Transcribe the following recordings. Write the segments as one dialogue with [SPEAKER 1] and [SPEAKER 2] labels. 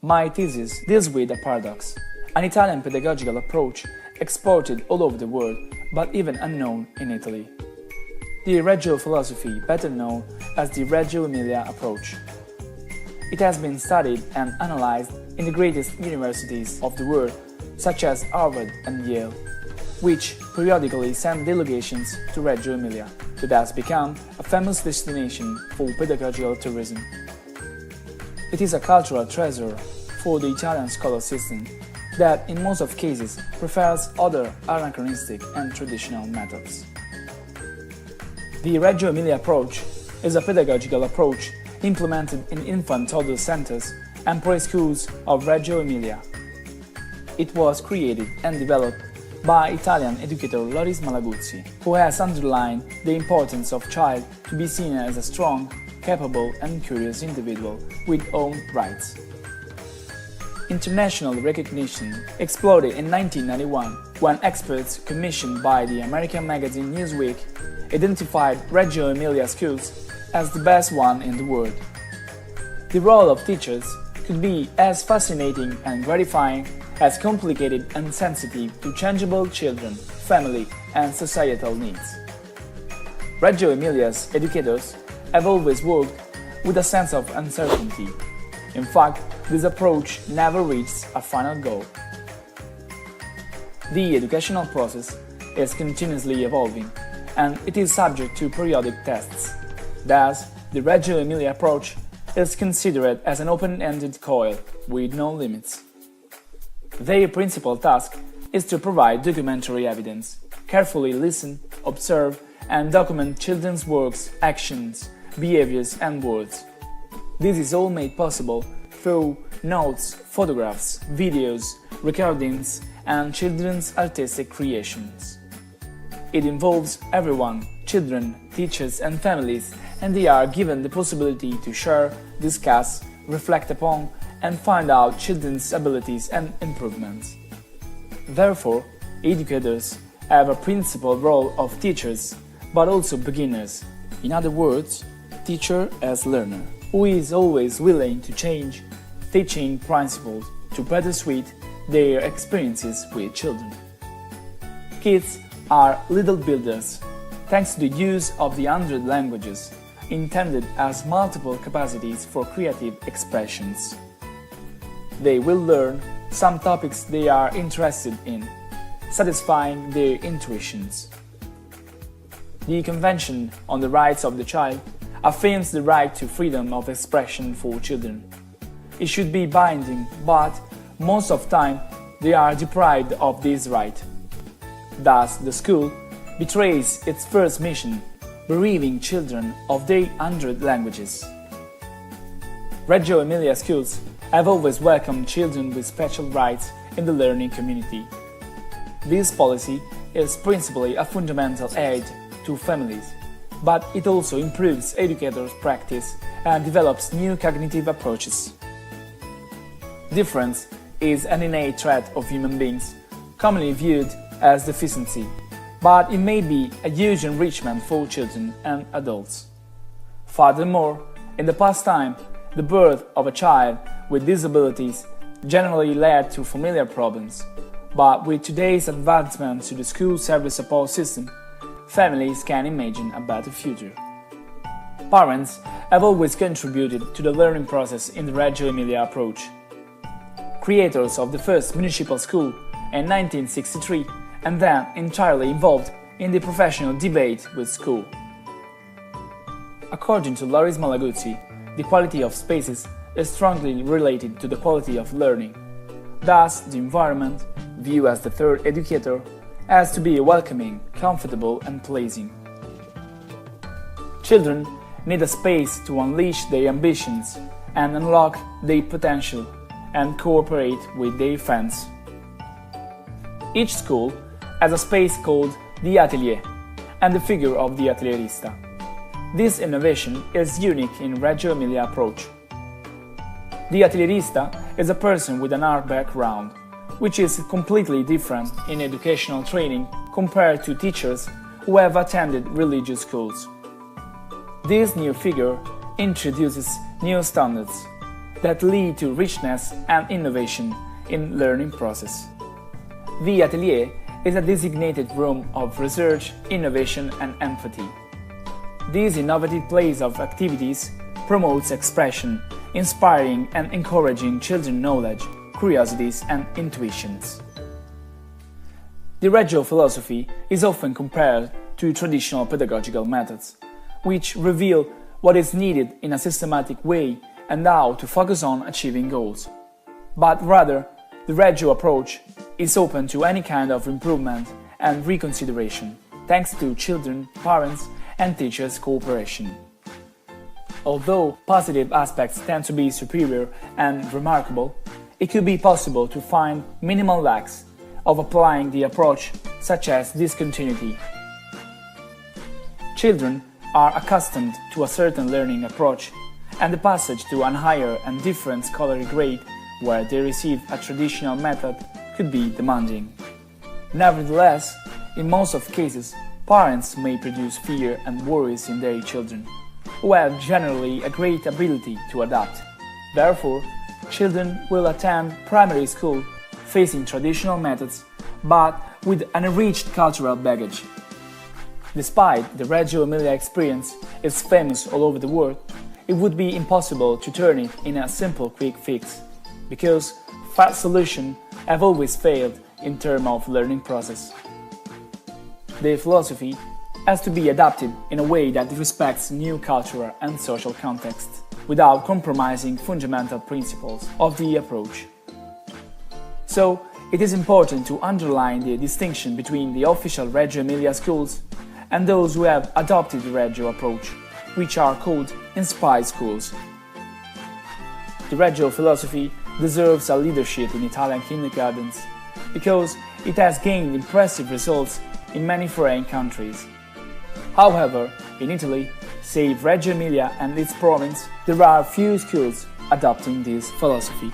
[SPEAKER 1] My thesis deals with a paradox, an Italian pedagogical approach exported all over the world but even unknown in Italy. The Reggio philosophy, better known as the Reggio Emilia approach. It has been studied and analyzed in the greatest universities of the world, such as Harvard and Yale, which periodically send delegations to Reggio Emilia, that has become a famous destination for pedagogical tourism. It is a cultural treasure for the Italian scholar system that in most of cases prefers other anachronistic and traditional methods. The Reggio Emilia approach is a pedagogical approach implemented in infant toddler centers and preschools of Reggio Emilia. It was created and developed by Italian educator Lorenzo Papagni, who has underlined the importance of child to be seen as a strong, capable and curious individual with own rights. International recognition exploded in 1991 when experts commissioned by the American magazine Newsweek identified Reggio Emilia schools as the best one in the world. The role of teachers could be as fascinating and gratifying as complicated and sensitive to changeable children, family and societal needs. Reggio Emilia's educators have always worked with a sense of uncertainty. In fact, this approach never reaches a final goal. The educational process is continuously evolving, and it is subject to periodic tests. Thus, the Reggio Emilia approach is considered as an open-ended coil with no limits. Their principal task is to provide documentary evidence, carefully listen, observe, and document children's works, actions, behaviors, and words. This is all made possible through notes, photographs, videos, recordings, and children's artistic creations. It involves everyone, children, teachers, and families, and they are given the possibility to share, discuss, reflect upon, and find out children's abilities and improvements. Therefore, educators have a principal role of teachers, but also beginners. In other words, teacher as learner, who is always willing to change teaching principles to better suit their experiences with children. Kids are little builders, thanks to the use of the 100 languages, intended as multiple capacities for creative expressions. They will learn some topics they are interested in, satisfying their intuitions. The Convention on the Rights of the Child affirms the right to freedom of expression for children. It should be binding, but most of the time they are deprived of this right. Thus, the school betrays its first mission, bereaving children of their 100 languages. Reggio Emilia schools have always welcomed children with special rights in the learning community. This policy is principally a fundamental aid to families, but it also improves educators' practice and develops new cognitive approaches. Difference is an innate trait of human beings, commonly viewed as deficiency, but it may be a huge enrichment for children and adults. Furthermore, in the past time, the birth of a child with disabilities generally led to familiar problems, but with today's advancements to the school service support system, families can imagine a better future. Parents have always contributed to the learning process in the Reggio Emilia approach. Creators of the first municipal school in 1963 and then entirely involved in the professional debate with school. According to Lorenzo Papagni, the quality of spaces is strongly related to the quality of learning. Thus, the environment, viewed as the third educator, has to be welcoming, comfortable and pleasing. Children need a space to unleash their ambitions and unlock their potential and cooperate with their friends. Each school has a space called the atelier and the figure of the atelierista. This innovation is unique in Reggio Emilia approach. The atelierista is a person with an art background, which is completely different in educational training compared to teachers who have attended religious schools. This new figure introduces new standards, that lead to richness and innovation in learning process. The atelier is a designated room of research, innovation and empathy. This innovative place of activities promotes expression, inspiring and encouraging children's knowledge, curiosities and intuitions. The Reggio philosophy is often compared to traditional pedagogical methods, which reveal what is needed in a systematic way and how to focus on achieving goals. But rather, the Reggio approach is open to any kind of improvement and reconsideration, thanks to children, parents and teachers' cooperation. Although positive aspects tend to be superior and remarkable, it could be possible to find minimal lacks of applying the approach, such as discontinuity. Children are accustomed to a certain learning approach, and the passage to a higher and different scholarly grade where they receive a traditional method could be demanding. Nevertheless, in most of cases, parents may produce fear and worries in their children, who have generally a great ability to adapt. Therefore, children will attend primary school facing traditional methods, but with an enriched cultural baggage. Despite the Reggio Emilia experience is famous all over the world, it would be impossible to turn it in a simple quick fix, because fast solutions have always failed in terms of learning process. The philosophy has to be adapted in a way that respects new cultural and social contexts, without compromising fundamental principles of the approach. So, it is important to underline the distinction between the official Reggio Emilia schools and those who have adopted the Reggio approach, which are called inspired schools. The Reggio philosophy deserves a leadership in Italian kindergartens because it has gained impressive results in many foreign countries. However, in Italy, save Reggio Emilia and its province, there are few schools adopting this philosophy.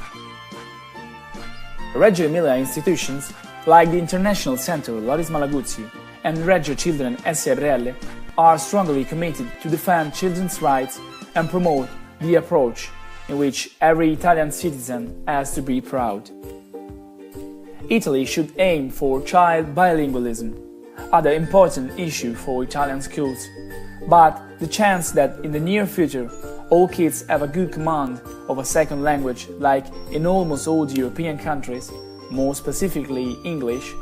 [SPEAKER 1] Reggio Emilia institutions, like the International Center Loris Malaguzzi and Reggio Children SRL, are strongly committed to defend children's rights and promote the approach in which every Italian citizen has to be proud. Italy should aim for child bilingualism, other important issue for Italian schools, but the chance that in the near future all kids have a good command of a second language, like in almost all the European countries, more specifically English,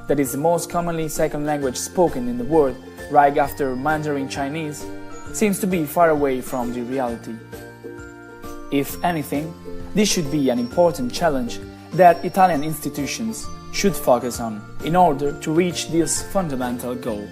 [SPEAKER 1] that is the most commonly second language spoken in the world right after Mandarin Chinese, seems to be far away from the reality. If anything, this should be an important challenge that Italian institutions should focus on in order to reach this fundamental goal.